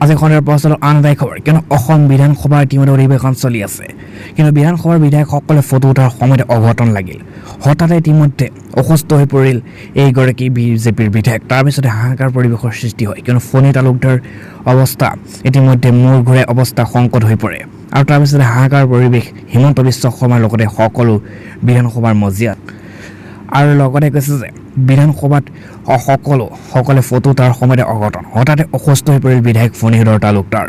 আজি খনৰ পছৰ আন এটা খবৰ কিয়নো অসম বিধানসভাৰ ইতিমধ্যে অধিৱেশন চলি আছে কিন্তু বিধানসভাৰ বিধায়কসকলে ফটো উঠাৰ সময়তে অঘটন লাগিল হঠাতে ইতিমধ্যে অসুস্থ হৈ পৰিল এইগৰাকী বিজেপিৰ বিধায়ক তাৰ পিছতে হাহাকাৰ পৰিৱেশৰ সৃষ্টি হয় কিয়নো ফণী তালুকদাৰ অৱস্থা ইতিমধ্যে মূৰ ঘূৰাই অৱস্থা সংকট হৈ পৰে আৰু তাৰ পিছতে হাহাকাৰ পৰিৱেশ হিমন্ত বিশ্ব শৰ্মাৰ লগতে বিধানসভাৰ মজিয়াত আৰু লগতে কৈছে যে বিধানসভাত সকলে ফটো তাৰ সময়তে অঘটন হঠাতে অসুস্থ হৈ পৰিল বিধায়ক ফণীধৰ তালুকদাৰ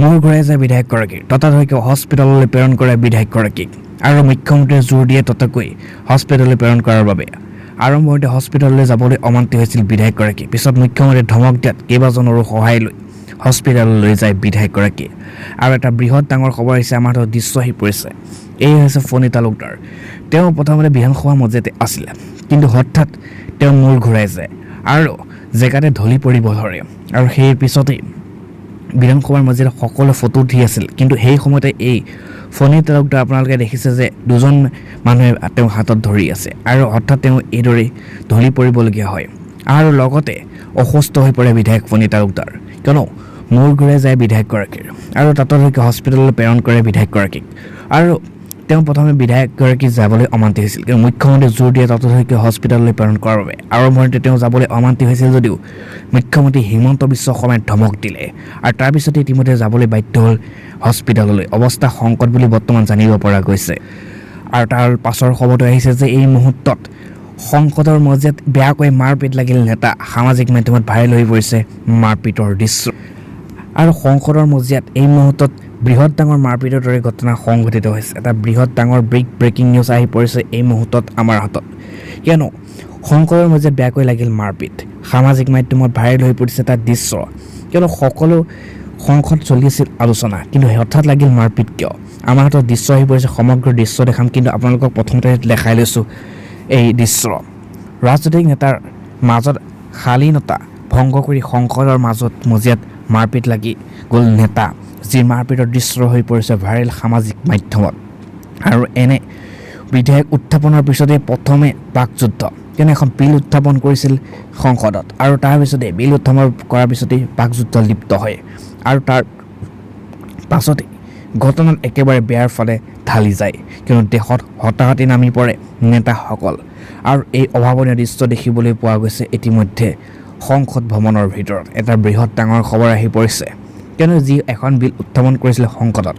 মূৰ ঘূৰাই যায় বিধায়কগৰাকীৰ ততাতৈকে হস্পিটেললৈ প্ৰেৰণ কৰে বিধায়কগৰাকীক আৰু মুখ্যমন্ত্ৰীয়ে জোৰ দিয়ে ততাকৈ হস্পিটেললৈ প্ৰেৰণ কৰাৰ বাবে আৰম্ভণিতে হস্পিটেললৈ যাবলৈ অমান্তি হৈছিল বিধায়কগৰাকী পিছত মুখ্যমন্ত্ৰীয়ে ধমক দিয়াত কেইবাজনৰো সহায় লৈ হস্পিটেললৈ যায় বিধায়কগৰাকী আৰু এটা বৃহৎ ডাঙৰ খবৰ আহিছে আমাৰ হাতত দৃশ্য আহি পৰিছে এই হৈছে ফণী তালুকদাৰ তেওঁ প্ৰথমতে বিধানসভা মজিয়াতে আছিলে কিন্তু হঠাৎ তেওঁ মূৰ ঘূৰাই যায় আৰু জেগাতে ঢলি পৰিব ধৰে আৰু সেই পিছতেই বিধানসভাৰ মজিয়াত সকলো ফটো উঠি আছিল কিন্তু সেই সময়তে এই ফণী তালুকদাৰ আপোনালোকে দেখিছে যে দুজন মানুহে তেওঁ হাতত ধৰি আছে আৰু হঠাৎ তেওঁ এইদৰে ঢলি পৰিবলগীয়া হয় আৰু লগতে অসুস্থ হৈ পৰে বিধায়ক ফণী তালুকদাৰ কিয়নো মূৰ ঘূৰাই যায় বিধায়কগৰাকীৰ আৰু তাতলৈকে হস্পিটেললৈ প্ৰেৰণ কৰে বিধায়কগৰাকীক আৰু তেওঁ প্ৰথমে বিধায়কগৰাকী যাবলৈ অমান্তি হৈছিল কিন্তু মুখ্যমন্ত্ৰীয়ে জোৰ দিয়ে ততলৈকে হস্পিটেললৈ প্ৰেৰণ কৰাৰ বাবে আৰম্ভণিতে তেওঁ যাবলৈ অমান্তি হৈছিল যদিও মুখ্যমন্ত্ৰী হিমন্ত বিশ্ব শৰ্মাই ধমক দিলে আৰু তাৰপিছতে ইতিমধ্যে যাবলৈ বাধ্য হ'ল হস্পিটেললৈ অৱস্থা সংকট বুলি বৰ্তমান জানিব পৰা গৈছে আৰু তাৰ পাছৰ খবৰটো আহিছে যে এই মুহূৰ্তত সংকটৰ মজিয়াত বেয়াকৈ মাৰপিট লাগিল নেতা সামাজিক মাধ্যমত ভাইৰেল হৈ পৰিছে মাৰপিটৰ দৃশ্য আৰু সংকটৰ মজিয়াত এই মুহূৰ্তত বৃহৎ ডাঙৰ মাৰপিটৰ দৰে ঘটনা সংঘটিত হৈছে এটা বৃহৎ ডাঙৰ ব্ৰেকিং নিউজ আহি পৰিছে এই মুহূৰ্তত আমাৰ হাতত কিয়নো সংকটৰ মজিয়াত বেয়াকৈ লাগিল মাৰপিট সামাজিক মাধ্যমত ভাইৰেল হৈ পৰিছে এটা দৃশ্য কিয়নো সকলো সংকট চলি আছিল আলোচনা কিন্তু হঠাৎ লাগিল মাৰপিট কিয় আমাৰ হাতত দৃশ্য আহি পৰিছে সমগ্ৰ দৃশ্য দেখাম কিন্তু আপোনালোকক প্ৰথমতে দেখাই লৈছোঁ এই দৃশ্য ৰাজনৈতিক নেতাৰ মাজত শালীনতা ভংগ কৰি সংকটৰ মজিয়াত মাৰপিট লাগি গ'ল নেতা যি মাৰপিটৰ দৃশ্য হৈ পৰিছে ভাইৰেল সামাজিক মাধ্যমত আৰু এনে বিধায়ক উত্থাপনৰ পিছতে প্ৰথমে বাকযুদ্ধ কিয়নো এখন বিল উত্থাপন কৰিছিল সংসদত আৰু তাৰপিছতে বিল উত্থাপন কৰাৰ পিছতেই বাকযুদ্ধ লিপ্ত হয় আৰু তাৰ পাছতে ঘটনাত একেবাৰে বেয়াৰ ফালে ঢালি যায় কিয়নো দেশত হতাহতি নামি পৰে নেতাসকল আৰু এই অভাৱনীয় দৃশ্য দেখিবলৈ পোৱা গৈছে ইতিমধ্যে সংসদ ভৱনৰ ভিতৰত এটা বৃহৎ ডাঙৰ খবৰ আহি পৰিছে কিয়নো যি এখন বিল উত্থাপন কৰিছিলে সংসদত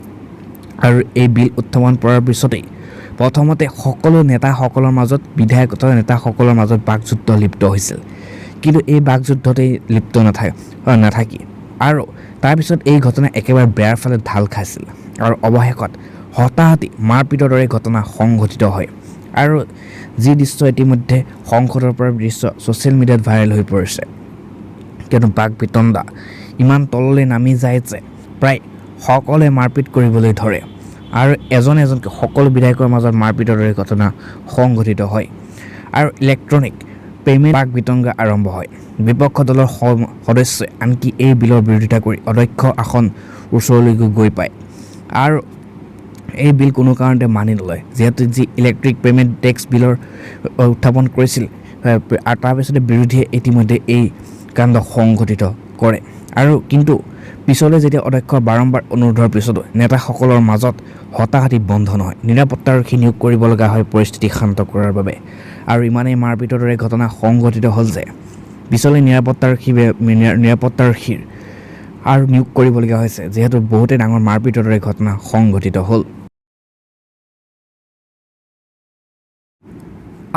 আৰু এই বিল উত্থাপন কৰাৰ পিছতেই প্ৰথমতে সকলো নেতাসকলৰ মাজত বিধায়কৰ নেতাসকলৰ মাজত বাকযুদ্ধ লিপ্ত হৈছিল কিন্তু এই বাকযুদ্ধতেই লিপ্ত নাথাকি আৰু তাৰপিছত এই ঘটনা একেবাৰে বেয়াৰ ফালে ঢাল খাইছিল আৰু অৱশেষত হতাহতি মাৰপিটৰ দৰে ঘটনা সংঘটিত হয় আৰু যি দৃশ্য ইতিমধ্যে সংসদৰ পৰা দৃশ্য ছ'চিয়েল মিডিয়াত ভাইৰেল হৈ পৰিছে কিয়নো বাক বিতণ্ডা ইমান তললৈ নামি যায় যে প্ৰায় সকলোৱে মাৰপিট কৰিবলৈ ধৰে আৰু এজনকৈ সকলো বিধায়কৰ মাজত মাৰপিটৰ দৰে ঘটনা সংঘটিত হয় আৰু ইলেক্ট্ৰনিক পেমেণ্ট বাক বিতণ্ডা আৰম্ভ হয় বিপক্ষ দলৰ সদস্যই আনকি এই বিলৰ বিৰোধিতা কৰি অধ্যক্ষ আসন ওচৰলৈকে গৈ পায় আৰু এই বিল কোনো কাৰণতে মানি নলয় যিহেতু যি ইলেক্ট্ৰিক পেমেণ্ট টেক্স বিলৰ উত্থাপন কৰিছিল আৰু তাৰপিছতে বিৰোধীয়ে ইতিমধ্যে এই কাণ্ড সংঘটিত কৰে আৰু কিন্তু পিছলৈ যেতিয়া অধ্যক্ষৰ বাৰম্বাৰ অনুৰোধৰ পিছতো নেতাসকলৰ মাজত হতাহতি বন্ধ নহয় নিৰাপত্তাৰক্ষী নিয়োগ কৰিব লগা হয় পৰিস্থিতি শান্ত কৰাৰ বাবে আৰু ইমানেই মাৰপিটৰ দৰে ঘটনা সংঘটিত হ'ল যে পিছলৈ নিৰাপত্তাৰক্ষীৰ আৰু নিয়োগ কৰিবলগীয়া হৈছে যিহেতু বহুতে ডাঙৰ মাৰপিটৰ দৰে ঘটনা সংঘটিত হ'ল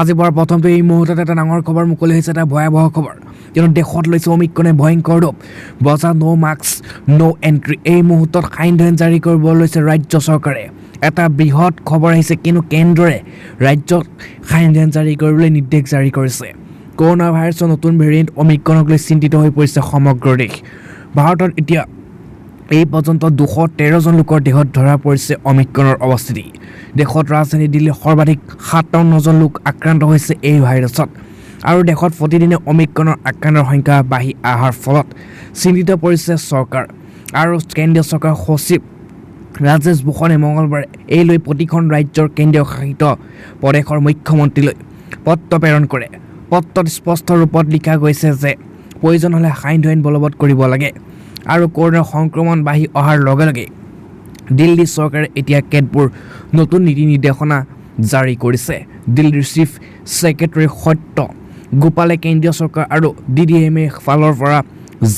আজি পৰা প্ৰথমতে এই মুহূৰ্তত এটা ডাঙৰ খবৰ মুকলি হৈছে এটা ভয়াৱহ খবৰ কিয়নো দেশত লৈছে অমিক্ৰণে ভয়ংকৰ ৰূপ বজা ন' মাস্ক ন' এণ্ট্ৰি এই মুহূৰ্তত সান্ধ্য জাৰি কৰিব লৈছে ৰাজ্য চৰকাৰে এটা বৃহৎ খবৰ আহিছে কিন্তু কেন্দ্ৰই ৰাজ্যত সান্ধ্য জাৰি কৰিবলৈ নিৰ্দেশ জাৰি কৰিছে কৰোণা ভাইৰাছৰ নতুন ভেৰিয়েণ্ট অমিক্ৰণক লৈ চিন্তিত হৈ পৰিছে সমগ্ৰ দেশ ভাৰতত এতিয়া এই পৰ্যন্ত 213জন লোকৰ দেহত ধৰা পৰিছে অমিক্ৰণৰ অৱস্থিতি দেশত ৰাজধানী দিল্লীত সৰ্বাধিক 57জন লোক আক্ৰান্ত হৈছে এই ভাইৰাছত আৰু দেশত প্ৰতিদিনে অমিক্ৰণৰ আক্ৰান্তৰ সংখ্যা বাঢ়ি অহাৰ ফলত চিন্তিত পৰিছে চৰকাৰ আৰু কেন্দ্ৰীয় চৰকাৰৰ সচিব ৰাজেশ ভূষণে মঙলবাৰে এই লৈ প্ৰতিখন ৰাজ্যৰ কেন্দ্ৰীয় শাসিত প্ৰদেশৰ মুখ্যমন্ত্ৰীলৈ পত্ৰ প্ৰেৰণ কৰে পত্ৰত স্পষ্ট ৰূপত লিখা গৈছে যে প্ৰয়োজন হ'লে সান্ধ্য আইন বলবৎ কৰিব লাগে আৰু কৰোনাৰ সংক্ৰমণ বাঢ়ি অহাৰ লগে লগে দিল্লী চৰকাৰে এতিয়া কেতবোৰ নতুন নীতি নিৰ্দেশনা জাৰি কৰিছে দিল্লীৰ চিফ ছেক্ৰেটাৰী সত্য গোপালে কেন্দ্ৰীয় চৰকাৰ আৰু DDMA ফালৰ পৰা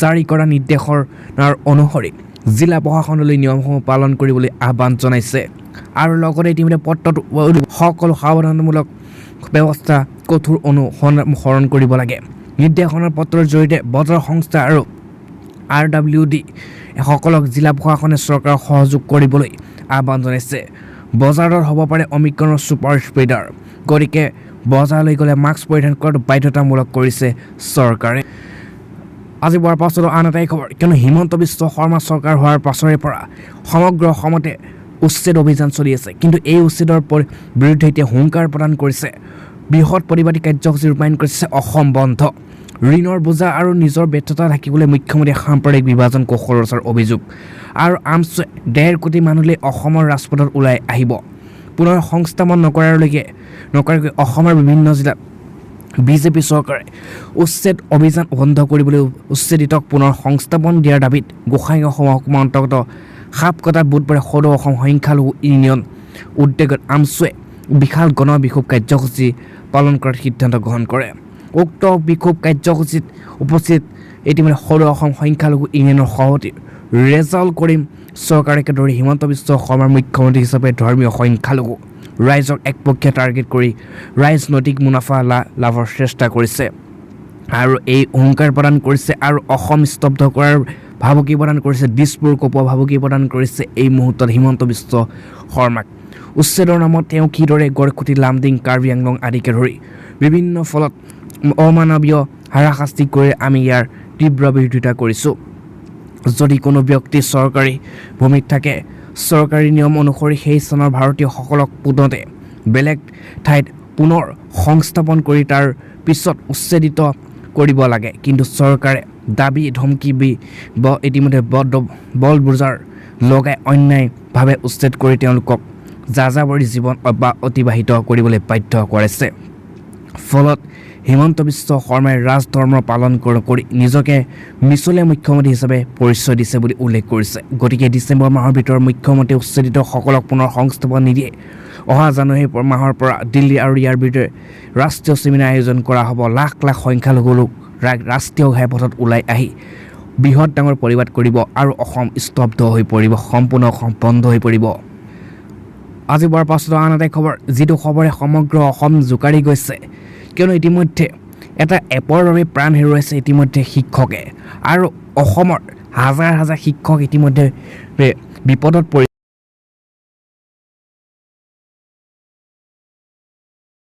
জাৰি কৰা নিৰ্দেশনাৰ অনুসৰি জিলা প্ৰশাসনলৈ নিয়মসমূহ পালন কৰিবলৈ আহ্বান জনাইছে আৰু লগতে ইতিমধ্যে পত্ৰত সকলো সাৱধানমূলক ব্যৱস্থা কঠোৰ অনুসৰণ কৰিব লাগে নিৰ্দেশনাৰ পত্ৰৰ জৰিয়তে বজাৰ সংস্থা আৰু RWD সকলক জিলা প্ৰশাসনে চৰকাৰক সহযোগ কৰিবলৈ আহ্বান জনাইছে বজাৰত হ'ব পাৰে অমিক্ৰণৰ ছুপাৰ স্প্ৰেডাৰ গতিকে বজাৰলৈ গ'লে মাস্ক পৰিধান কৰাটো বাধ্যতামূলক কৰিছে চৰকাৰে আজি হোৱাৰ পাছতো আন এটাই খবৰ কিয়নো হিমন্ত বিশ্ব শৰ্মা চৰকাৰ হোৱাৰ পাছৰে পৰা সমগ্ৰ অসমতে উচ্ছেদ অভিযান চলি আছে কিন্তু এই উচ্ছেদৰ বিৰুদ্ধে এতিয়া হুংকাৰ প্ৰদান কৰিছে বৃহৎ প্ৰতিবাদী কাৰ্যসূচী ৰূপায়ণ কৰিছে অসম বন্ধ ঋণৰ বোজা আৰু নিজৰ ব্যৰ্থতা ঢাকিবলৈ মুখ্যমন্ত্ৰীয়ে সাম্প্ৰদায়িক বিভাজন কৌশল ৰচাৰ অভিযোগ আৰু আমছুৱে 1.5 কোটি মানুহলৈ অসমৰ ৰাজপথত ওলাই আহিব পুনৰ সংস্থাপন নকৰাকৈ অসমৰ বিভিন্ন জিলাত বিজেপি চৰকাৰে উচ্ছেদ অভিযান বন্ধ কৰিবলৈ উচ্ছেদিতক পুনৰ সংস্থাপন দিয়াৰ দাবীত গোসাইগাঁও মহকুমা অন্তৰ্গত সাপকটাত বুধবাৰে সদৌ অসম সংখ্যালঘু ইউনিয়ন উদ্যোগত আমছুৱে বিশাল গণবিক্ষোভ কাৰ্যসূচী পালন কৰাৰ সিদ্ধান্ত গ্ৰহণ কৰে উক্ত বিক্ষোভ কাৰ্যসূচীত উপস্থিত ইতিমধ্যে সদৌ অসম সংখ্যালঘু ইউনিয়নৰ সভাপতি ৰেজাউল কৰিম চৰকাৰকে ধৰি হিমন্ত বিশ্ব শৰ্মাৰ মুখ্যমন্ত্ৰী হিচাপে ধৰ্মীয় সংখ্যালঘু ৰাইজক একপক্ষীয় টাৰ্গেট কৰি ৰাজনৈতিক মুনাফা লাভৰ চেষ্টা কৰিছে আৰু এই অহংকাৰ প্ৰদান কৰিছে আৰু অসম স্তব্ধ কৰাৰ ভাবুকি প্ৰদান কৰিছে দিছপুৰ কপোৱা ভাবুকি প্ৰদান কৰিছে এই মুহূৰ্তত হিমন্ত বিশ্ব শৰ্মাক উচ্ছেদৰ নামত তেওঁ কিদৰে গড়খুটি লামডিং কাৰ্বি আংলং আদিকে ধৰি বিভিন্ন ফলত অমানৱীয় হাৰাশাস্তি কৰি আমি ইয়াৰ তীব্ৰ বিৰোধিতা কৰিছোঁ যদি কোনো ব্যক্তি চৰকাৰী ভূমিত থাকে চৰকাৰী নিয়ম অনুসৰি সেই স্থানৰ ভাৰতীয়সকলক পুনতে বেলেগ ঠাইত পুনৰ সংস্থাপন কৰি তাৰ পিছত উচ্ছেদিত কৰিব লাগে কিন্তু চৰকাৰে দাবী ধমকি ইতিমধ্যে বলবুজাৰ লগাই অন্যায়ভাৱে উচ্ছেদ কৰি তেওঁলোকক যাযাবৰী জীৱন অতিবাহিত কৰিবলৈ বাধ্য কৰাইছে ফলত হিমন্ত বিশ্ব শৰ্মাই ৰাজধৰ্ম পালন কৰি নিজকে মিছলীয়া মুখ্যমন্ত্ৰী হিচাপে পৰিচয় দিছে বুলি উল্লেখ কৰিছে গতিকে ডিচেম্বৰ মাহৰ ভিতৰত মুখ্যমন্ত্ৰী উচ্ছেদিতসকলক পুনৰ সংস্থাপন নিদিয়ে অহা জানুৱাৰী মাহৰ পৰা দিল্লী আৰু ইয়াৰ বিৰুদ্ধে ৰাষ্ট্ৰীয় ছেমিনাৰ আয়োজন কৰা হ'ব লাখ লাখ সংখ্যালঘু লোক ৰাষ্ট্ৰীয় ঘাইপথত ওলাই আহি বৃহৎ ডাঙৰ প্ৰতিবাদ কৰিব আৰু অসম স্তব্ধ হৈ পৰিব সম্পূৰ্ণ অসম বন্ধ হৈ পৰিব আজি হোৱাৰ পাছত আন এটা খবৰ যিটো খবৰে সমগ্ৰ অসম জোকাৰি গৈছে কিয়নো ইতিমধ্যে এটা এপৰ বাবে প্ৰাণ হেৰুৱাইছে ইতিমধ্যে শিক্ষকে আৰু অসমৰ হাজাৰ হাজাৰ শিক্ষক ইতিমধ্যে বিপদত পৰি